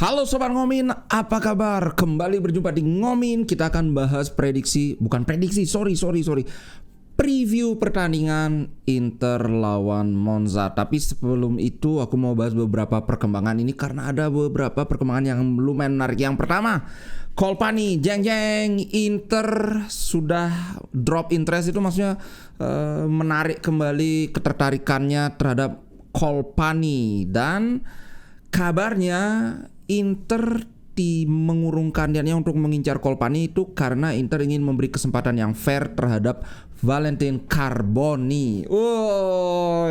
Halo Sobat Ngomin, apa kabar? Kembali berjumpa di Ngomin. Kita akan bahas preview pertandingan Inter lawan Monza. Tapi sebelum itu aku mau bahas beberapa perkembangan ini karena ada beberapa perkembangan yang lumayan menarik. Yang pertama, Colpani, jeng Inter sudah drop interest, itu maksudnya menarik kembali ketertarikannya terhadap Colpani, dan kabarnya Inter mengurungkan niatnya untuk mengincar Colpani itu karena Inter ingin memberi kesempatan yang fair terhadap Valentin Carboni.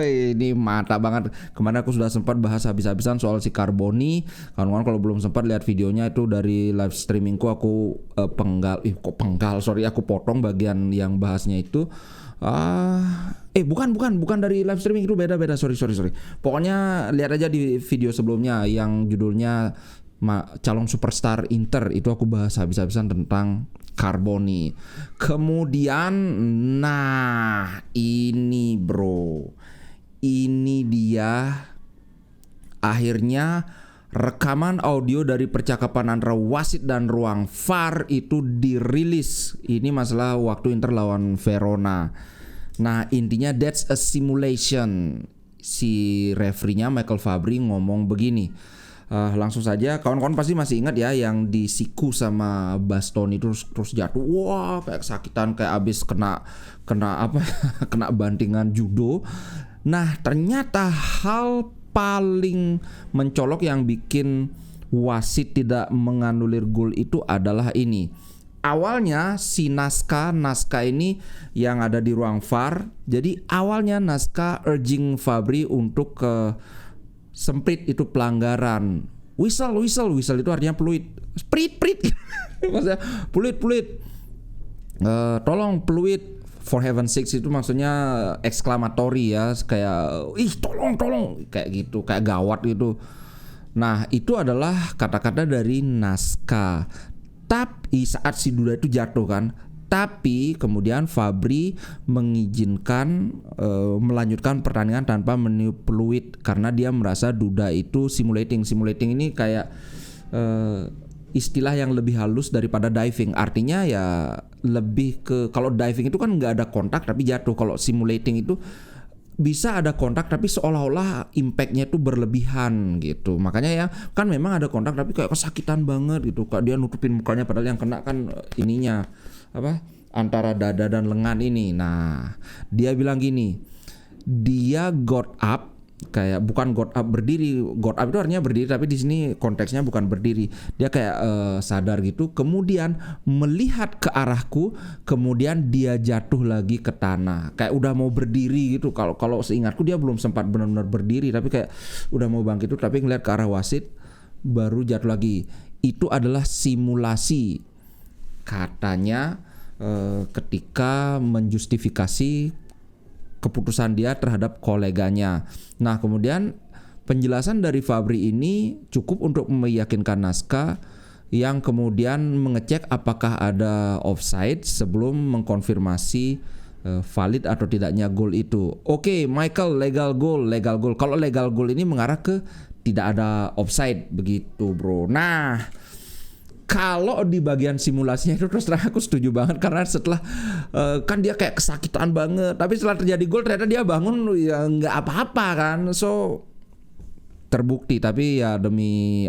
Ini mata banget. Kemarin aku sudah sempat bahas habis-habisan soal si Carboni. Kawan-kawan kalau belum sempat lihat videonya itu dari live streamingku, aku aku potong bagian yang bahasnya itu. Bukan dari live streaming, itu beda. Sorry. Pokoknya lihat aja di video sebelumnya yang judulnya calon superstar Inter, itu aku bahas habis-habisan tentang Carboni. Kemudian, ini dia akhirnya rekaman audio dari percakapan antara wasit dan ruang VAR itu dirilis. Ini masalah waktu Inter lawan Verona. Nah, intinya that's a simulation. Si referee-nya Michael Fabbri ngomong begini. Langsung saja, kawan-kawan pasti masih ingat ya yang disiku sama Bastoni terus jatuh. Wah, kayak kesakitan, kayak abis kena kena bantingan judo. Nah, ternyata hal paling mencolok yang bikin wasit tidak menganulir gol itu adalah ini. Awalnya si Naska ini yang ada di ruang VAR. Jadi awalnya Naska urging Fabbri untuk semprit, itu pelanggaran. Whistle itu artinya peluit. Prit. Maksudnya peluit. Tolong peluit, for heaven's sake itu maksudnya eksklamatory ya, kayak tolong kayak gitu, kayak gawat gitu. Nah, itu adalah kata-kata dari Naska. Tapi saat si Duda itu jatuh kan, tapi kemudian Fabbri mengizinkan melanjutkan pertandingan tanpa meniup peluit karena dia merasa Duda itu simulating ini kayak istilah yang lebih halus daripada diving. Artinya ya lebih ke, kalau diving itu kan nggak ada kontak tapi jatuh. Kalau simulating itu bisa ada kontak tapi seolah-olah impactnya itu berlebihan gitu. Makanya ya kan memang ada kontak tapi kayak kesakitan banget gitu. Kayak dia nutupin mukanya padahal yang kena kan ininya antara dada dan lengan ini. Nah, dia bilang gini, dia got up, kayak bukan got up berdiri. Got up itu artinya berdiri, tapi di sini konteksnya bukan berdiri. Dia kayak sadar gitu, kemudian melihat ke arahku, kemudian dia jatuh lagi ke tanah. Kayak udah mau berdiri gitu. Kalau seingatku dia belum sempat benar-benar berdiri, tapi kayak udah mau bangkit itu, tapi ngeliat ke arah wasit baru jatuh lagi. Itu adalah simulasi katanya ketika menjustifikasi keputusan dia terhadap koleganya. Nah, kemudian penjelasan dari Fabbri ini cukup untuk meyakinkan Naska yang kemudian mengecek apakah ada offside sebelum mengkonfirmasi valid atau tidaknya gol itu. Oke, Michael, legal goal. Kalau legal goal ini mengarah ke tidak ada offside begitu, bro. Nah, kalau di bagian simulasinya itu terus terang aku setuju banget karena setelah kan dia kayak kesakitan banget, tapi setelah terjadi gol ternyata dia bangun ya nggak apa-apa kan, so terbukti. Tapi ya demi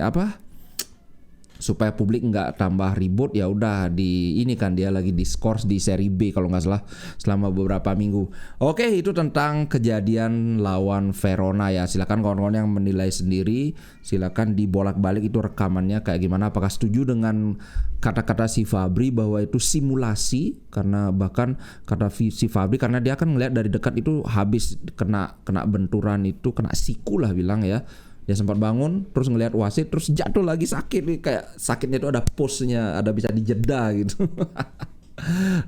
supaya publik nggak tambah ribut, ya udah ini kan dia lagi diskors di seri B kalau nggak salah selama beberapa minggu. Oke, itu tentang kejadian lawan Verona ya. Silakan kawan-kawan yang menilai sendiri, silakan dibolak-balik itu rekamannya kayak gimana. Apakah setuju dengan kata-kata si Fabbri bahwa itu simulasi? Karena bahkan kata si Fabbri, karena dia kan ngeliat dari dekat itu habis kena benturan itu, kena siku lah bilang ya. Dia sempat bangun, terus ngelihat wasit, terus jatuh lagi sakit. Kayak sakitnya itu ada pause-nya, ada bisa dijeda gitu.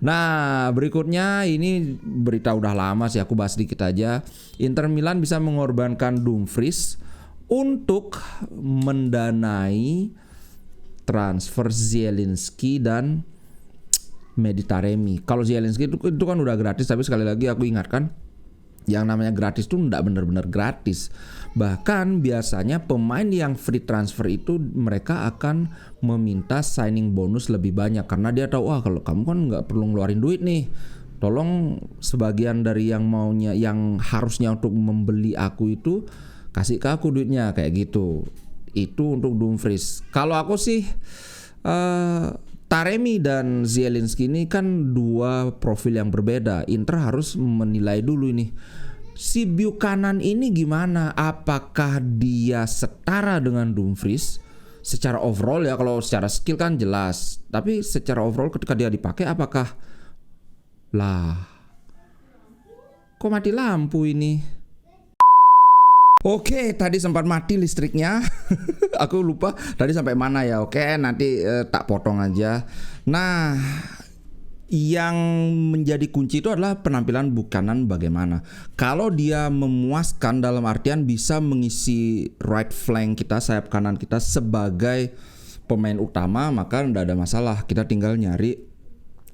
Nah, berikutnya ini berita udah lama sih, aku bahas sedikit aja. Inter Milan bisa mengorbankan Dumfries untuk mendanai transfer Zielinski dan Mkhitaryan. Kalau Zielinski itu kan udah gratis, tapi sekali lagi aku ingatkan, Yang namanya gratis tuh enggak benar-benar gratis. Bahkan biasanya pemain yang free transfer itu mereka akan meminta signing bonus lebih banyak karena dia tahu kalau kamu kan nggak perlu ngeluarin duit nih. Tolong sebagian dari yang maunya, yang harusnya untuk membeli aku itu kasih ke aku duitnya kayak gitu. Itu untuk Dumfries. Kalau aku sih Taremi dan Zielinski ini kan dua profil yang berbeda. Inter harus menilai dulu ini. Si Buchanan ini gimana? Apakah dia setara dengan Dumfries? Secara overall ya, kalau secara skill kan jelas. Tapi secara overall ketika dia dipakai apakah kok mati lampu ini? Oke, tadi sempat mati listriknya. Aku lupa tadi sampai mana ya. Oke, nanti tak potong aja. Nah, yang menjadi kunci itu adalah penampilan Buchanan bagaimana. Kalau dia memuaskan dalam artian bisa mengisi right flank kita, sayap kanan kita sebagai pemain utama, maka tidak ada masalah. Kita tinggal nyari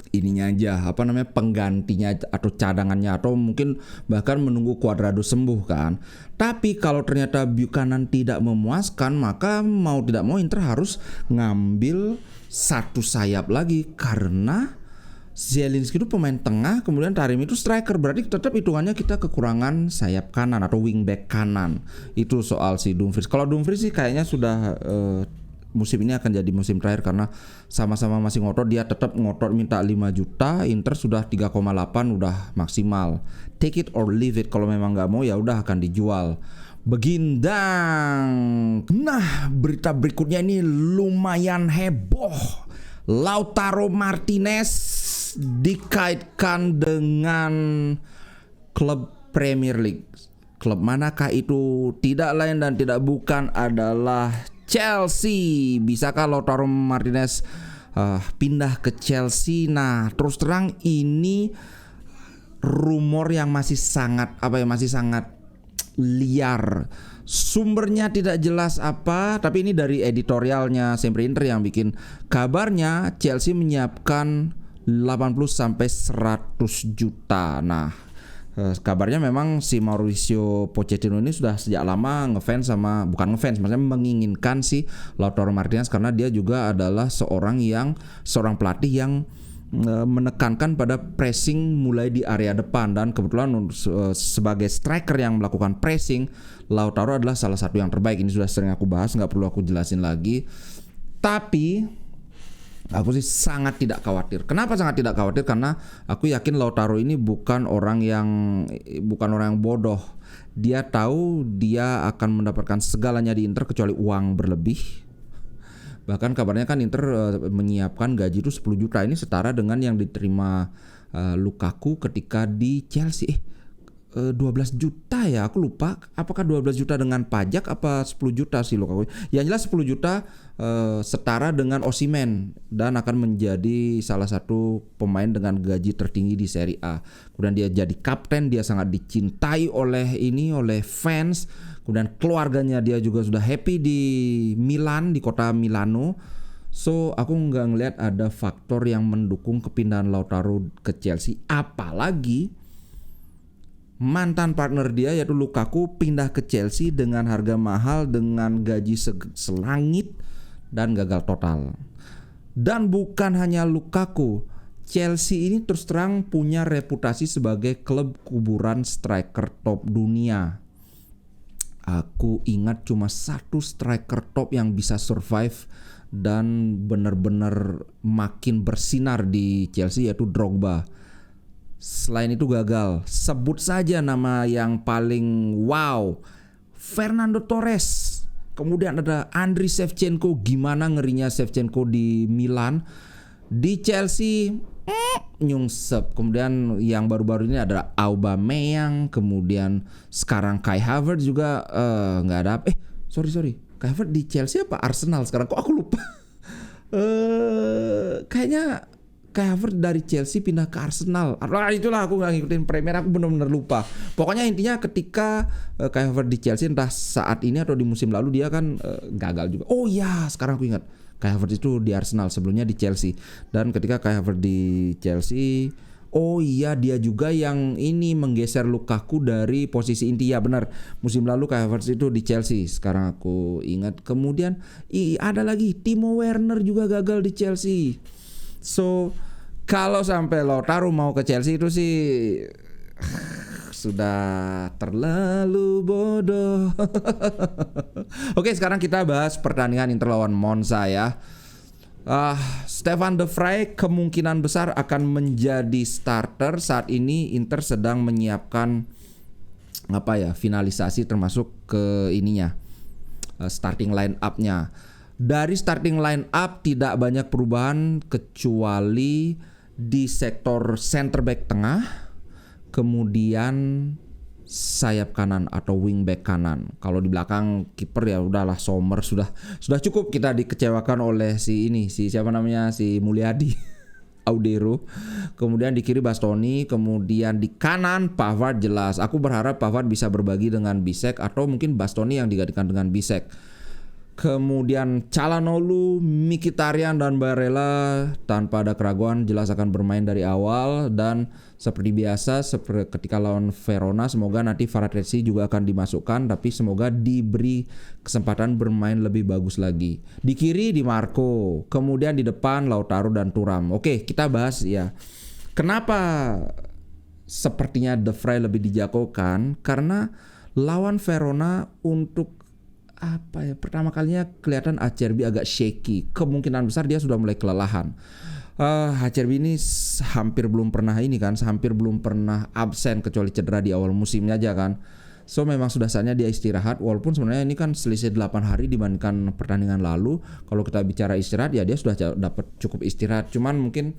ininya aja, penggantinya atau cadangannya, atau mungkin bahkan menunggu Cuadrado sembuh kan. Tapi kalau ternyata Buchanan tidak memuaskan, maka mau tidak mau Inter harus ngambil satu sayap lagi karena Zielinski itu pemain tengah, kemudian Taremi itu striker, berarti tetap hitungannya kita kekurangan sayap kanan atau wingback kanan. Itu soal si Dumfries. Kalau Dumfries sih kayaknya sudah musim ini akan jadi musim terakhir karena sama-sama masih ngotot. Dia tetap ngotot minta 5 juta, Inter sudah 3,8 udah maksimal. Take it or leave it, kalau memang nggak mau ya udah akan dijual. Begindang. Nah, berita berikutnya ini lumayan heboh. Lautaro Martinez dikaitkan dengan klub Premier League. Klub manakah itu? Tidak lain dan tidak bukan adalah Chelsea. Bisakah Lautaro Martinez pindah ke Chelsea? Nah, terus terang ini rumor yang masih sangat liar. Sumbernya tidak jelas apa, tapi ini dari editorialnya Sempre Inter yang bikin. Kabarnya Chelsea menyiapkan 80 sampai 100 juta. Nah, kabarnya memang si Mauricio Pochettino ini sudah sejak lama maksudnya menginginkan si Lautaro Martinez karena dia juga adalah seorang pelatih yang menekankan pada pressing mulai di area depan, dan kebetulan sebagai striker yang melakukan pressing, Lautaro adalah salah satu yang terbaik. Ini sudah sering aku bahas, nggak perlu aku jelasin lagi. Tapi aku sih sangat tidak khawatir. Kenapa sangat tidak khawatir? Karena aku yakin Lautaro ini bukan orang yang bodoh. Dia tahu dia akan mendapatkan segalanya di Inter kecuali uang berlebih. Bahkan kabarnya kan Inter menyiapkan gaji itu 10 juta. Ini setara dengan yang diterima Lukaku ketika di Chelsea. 12 juta ya, aku lupa apakah 12 juta dengan pajak apa 10 juta sih Lukaku. Yang jelas 10 juta setara dengan Osimhen dan akan menjadi salah satu pemain dengan gaji tertinggi di Serie A. Kemudian dia jadi kapten, dia sangat dicintai oleh fans. Kemudian keluarganya dia juga sudah happy di Milan, di kota Milano. So aku nggak ngelihat ada faktor yang mendukung kepindahan Lautaro ke Chelsea. Apalagi mantan partner dia yaitu Lukaku pindah ke Chelsea dengan harga mahal, dengan gaji selangit dan gagal total. Dan bukan hanya Lukaku, Chelsea ini terus terang punya reputasi sebagai klub kuburan striker top dunia. Aku ingat cuma satu striker top yang bisa survive dan benar-benar makin bersinar di Chelsea, yaitu Drogba. Selain itu gagal. Sebut saja nama yang paling wow, Fernando Torres. Kemudian ada Andriy Shevchenko. Gimana ngerinya Shevchenko di Milan. Di Chelsea nyungsep. Kemudian yang baru-baru ini ada Aubameyang. Kemudian sekarang Kai Havertz juga nggak ada. Sorry. Kai Havertz di Chelsea apa Arsenal sekarang? Kok aku lupa. Kayaknya Kai Havertz dari Chelsea pindah ke Arsenal. Itulah, aku nggak ngikutin Premier, aku benar-benar lupa. Pokoknya intinya ketika Kai Havertz di Chelsea, entah saat ini atau di musim lalu, dia kan gagal juga. Oh ya, sekarang aku ingat. Kai Havertz itu di Arsenal, sebelumnya di Chelsea. Dan ketika Kai Havertz di Chelsea, Oh iya, dia juga yang ini menggeser Lukaku dari posisi inti. Ya benar, musim lalu Kai Havertz itu di Chelsea. Sekarang aku ingat. Kemudian ada lagi Timo Werner juga gagal di Chelsea. So kalau sampai Lautaro mau ke Chelsea itu sih sudah terlalu bodoh. Oke, sekarang kita bahas pertandingan Inter lawan Monza ya. Stefan De Vrij kemungkinan besar akan menjadi starter. Saat ini Inter sedang menyiapkan finalisasi termasuk ke ininya, starting line up-nya. Dari starting line up tidak banyak perubahan kecuali di sektor center back tengah, kemudian sayap kanan atau wing back kanan. Kalau di belakang kiper ya udahlah Sommer, sudah cukup kita dikecewakan oleh si Mulyadi Audero. Kemudian di kiri Bastoni, kemudian di kanan Pavard jelas. Aku berharap Pavard bisa berbagi dengan Bisek atau mungkin Bastoni yang digantikan dengan Bisek. Kemudian Calhanoglu, Mkhitaryan dan Barella tanpa ada keraguan jelas akan bermain dari awal. Dan seperti biasa ketika lawan Verona, semoga nanti Fratesi juga akan dimasukkan, tapi semoga diberi kesempatan bermain lebih bagus lagi. Di kiri Di Marco, kemudian di depan Lautaro dan Thuram. Oke, kita bahas ya. Kenapa sepertinya De Vrij lebih dijagokan? Karena lawan Verona untuk pertama kalinya kelihatan Acerbi agak shaky. Kemungkinan besar dia sudah mulai kelelahan. Acerbi ini hampir belum pernah absen kecuali cedera di awal musimnya aja kan. So memang sudah saatnya dia istirahat. Walaupun sebenarnya ini kan selisih 8 hari dibandingkan pertandingan lalu. Kalau kita bicara istirahat ya dia sudah dapat cukup istirahat. Cuman mungkin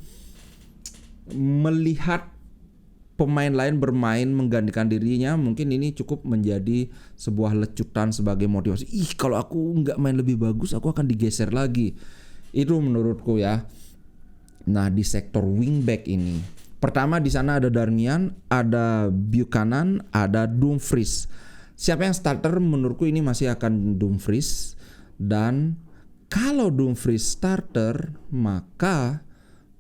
melihat pemain lain bermain menggantikan dirinya, mungkin ini cukup menjadi sebuah lecutan sebagai motivasi. Kalau aku nggak main lebih bagus, aku akan digeser lagi. Itu menurutku ya. Nah, di sektor wingback ini, pertama di sana ada Darmian, ada Buchanan, ada Dumfries. Siapa yang starter? Menurutku ini masih akan Dumfries. Dan kalau Dumfries starter, maka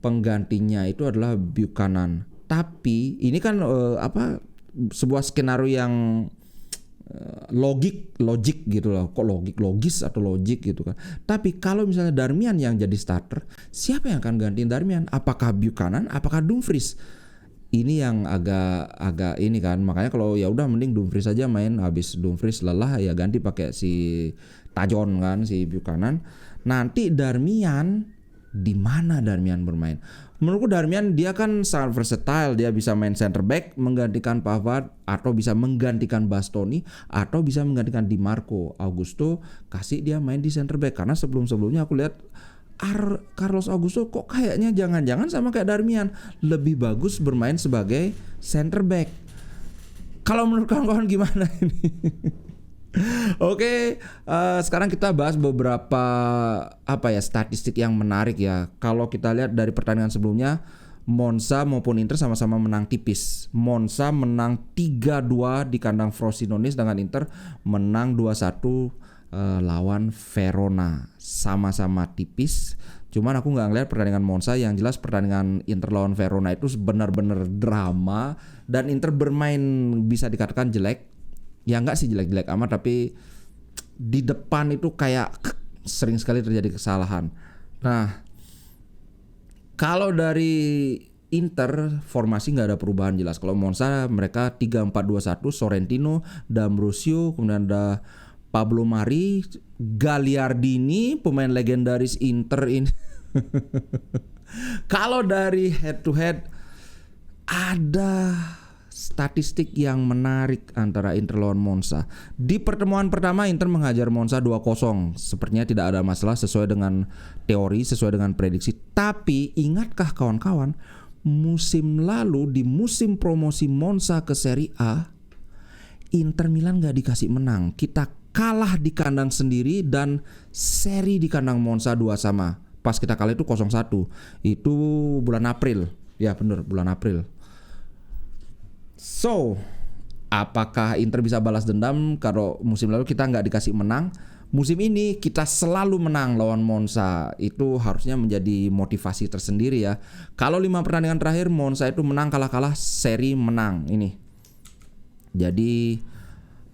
penggantinya itu adalah Buchanan. Tapi ini kan sebuah skenario yang logik gitu loh. Kok logis atau logik gitu kan. Tapi kalau misalnya Darmian yang jadi starter, siapa yang akan gantiin Darmian? Apakah Buchanan? Apakah Dumfries? Ini yang agak ini kan. Makanya kalau ya udah mending Dumfries aja main, habis Dumfries lelah ya ganti pakai si Tajon kan, si Buchanan. Nanti Darmian, di mana Darmian bermain? Menurutku Darmian dia kan sangat versatile. Dia bisa main center back menggantikan Pavard, atau bisa menggantikan Bastoni, atau bisa menggantikan Di Marco. Augusto kasih dia main di center back. Karena sebelum-sebelumnya aku lihat Carlos Augusto kok kayaknya jangan-jangan sama kayak Darmian, lebih bagus bermain sebagai center back. Kalau menurut kawan-kawan gimana ini? Oke, sekarang kita bahas beberapa statistik yang menarik ya. Kalau kita lihat dari pertandingan sebelumnya, Monza maupun Inter sama-sama menang tipis. Monza menang 3-2 di kandang Frosinone, sedangkan Inter menang 2-1 lawan Verona. Sama-sama tipis. Cuman aku nggak ngeliat pertandingan Monza. Yang jelas pertandingan Inter lawan Verona itu benar-benar drama, dan Inter bermain bisa dikatakan jelek. Ya enggak sih jelek-jelek amat, tapi di depan itu kayak sering sekali terjadi kesalahan. Nah, kalau dari Inter formasi nggak ada perubahan jelas. Kalau Monza mereka 3-4-2-1, Sorrentino, D'Ambrosio, kemudian ada Pablo Mari, Gagliardini, pemain legendaris Inter ini. Kalau dari head to head ada statistik yang menarik antara Inter lawan Monza. Di pertemuan pertama Inter menghajar Monza 2-0. Sepertinya tidak ada masalah sesuai dengan teori, sesuai dengan prediksi. Tapi ingatkah kawan-kawan, musim lalu di musim promosi Monza ke Serie A, Inter Milan gak dikasih menang. Kita kalah di kandang sendiri dan seri di kandang Monza 2-2. Pas kita kalah itu 0-1. Itu bulan April. Ya benar, bulan April. So, apakah Inter bisa balas dendam kalau musim lalu kita nggak dikasih menang? musim ini kita selalu menang lawan Monza. Itu harusnya menjadi motivasi tersendiri ya. Kalau 5 pertandingan terakhir Monza itu menang kalah-kalah, seri menang ini. Jadi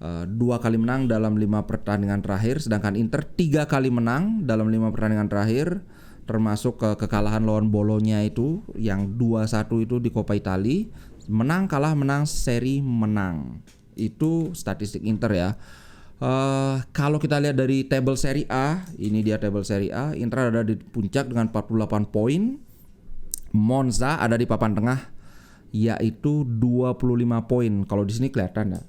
2 kali menang dalam 5 pertandingan terakhir, sedangkan Inter 3 kali menang dalam 5 pertandingan terakhir, termasuk kekalahan lawan Bologna itu yang 2-1 itu di Coppa Italia. Menang kalah menang seri menang. Itu statistik Inter ya. Kalau kita lihat dari table Serie A, ini dia table Serie A, Inter ada di puncak dengan 48 poin. Monza ada di papan tengah yaitu 25 poin. Kalau di sini kelihatan ya.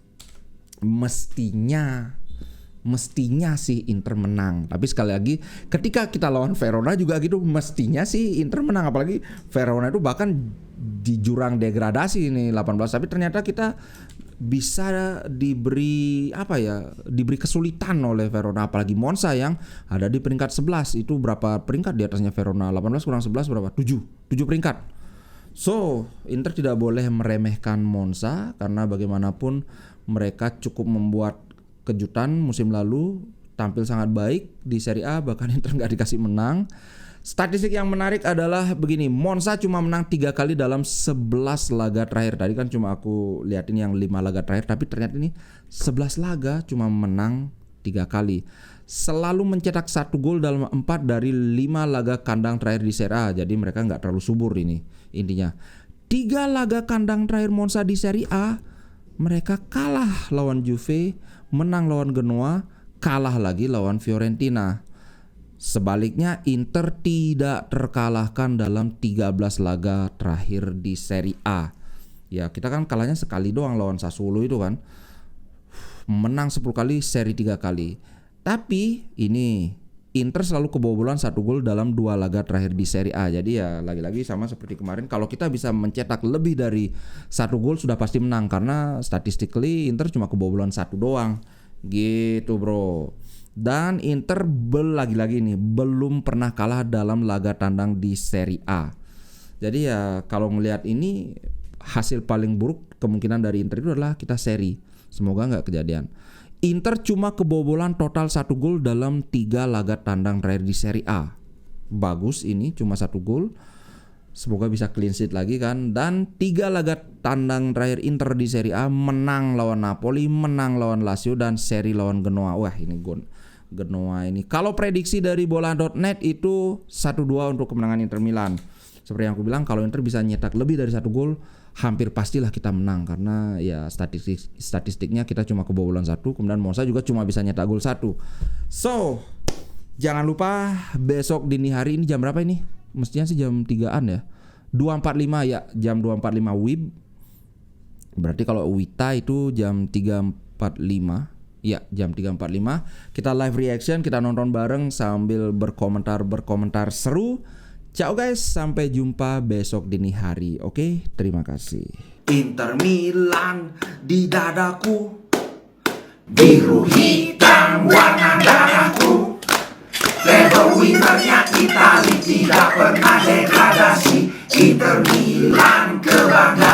Mestinya sih Inter menang. Tapi sekali lagi ketika kita lawan Verona juga gitu, mestinya sih Inter menang, apalagi Verona itu bahkan di jurang degradasi ini 18, tapi ternyata kita bisa diberi kesulitan oleh Verona, apalagi Monza yang ada di peringkat 11. Itu berapa peringkat di atasnya Verona? 18 kurang 11 berapa? 7 peringkat. So, Inter tidak boleh meremehkan Monza karena bagaimanapun mereka cukup membuat kejutan musim lalu, tampil sangat baik di Serie A, bahkan Inter nggak dikasih menang. Statistik yang menarik adalah begini, Monza cuma menang 3 kali dalam 11 laga terakhir. Tadi kan cuma aku liatin yang 5 laga terakhir, tapi ternyata ini 11 laga cuma menang 3 kali. Selalu mencetak 1 gol dalam 4 dari 5 laga kandang terakhir di Serie A. Jadi mereka nggak terlalu subur ini intinya. 3 laga kandang terakhir Monza di Serie A, mereka kalah lawan Juve, menang lawan Genoa, kalah lagi lawan Fiorentina. Sebaliknya Inter tidak terkalahkan dalam 13 laga terakhir di Serie A. Ya kita kan kalahnya sekali doang lawan Sassuolo itu kan. Menang 10 kali, seri 3 kali. Tapi ini Inter selalu kebobolan 1 gol dalam 2 laga terakhir di Serie A. Jadi ya lagi-lagi sama seperti kemarin, kalau kita bisa mencetak lebih dari 1 gol sudah pasti menang, karena statistically Inter cuma kebobolan 1 doang. Gitu bro. Dan Inter lagi-lagi nih belum pernah kalah dalam laga tandang di Serie A. Jadi ya kalau melihat ini, hasil paling buruk kemungkinan dari Inter itu adalah kita seri. Semoga nggak kejadian. Inter cuma kebobolan total 1 gol dalam 3 laga tandang terakhir di Serie A. Bagus ini, cuma 1 gol. Semoga bisa clean sheet lagi kan. Dan 3 laga tandang terakhir Inter di Serie A, menang lawan Napoli, menang lawan Lazio, dan seri lawan Genoa. Wah ini Genoa ini. Kalau prediksi dari bola.net itu 1-2 untuk kemenangan Inter Milan. Seperti yang aku bilang, kalau Inter bisa nyetak lebih dari 1 gol, hampir pastilah kita menang, karena ya statistiknya kita cuma kebobolan 1, kemudian Monza juga cuma bisa nyetak gol 1. So, jangan lupa besok dini hari ini jam berapa ini? Mestinya sih jam 3-an ya. 2.45 ya, jam 2.45 WIB. Berarti kalau WITA itu jam 3.45. Ya, jam 3.45 kita live reaction, kita nonton bareng sambil berkomentar seru. Ciao guys, sampai jumpa besok dini hari. Oke, terima kasih. Inter Milan di dadaku, biru hitam warna darahku. Level winnernya Itali, tidak pernah degradasi. Inter Milan kebanggaan.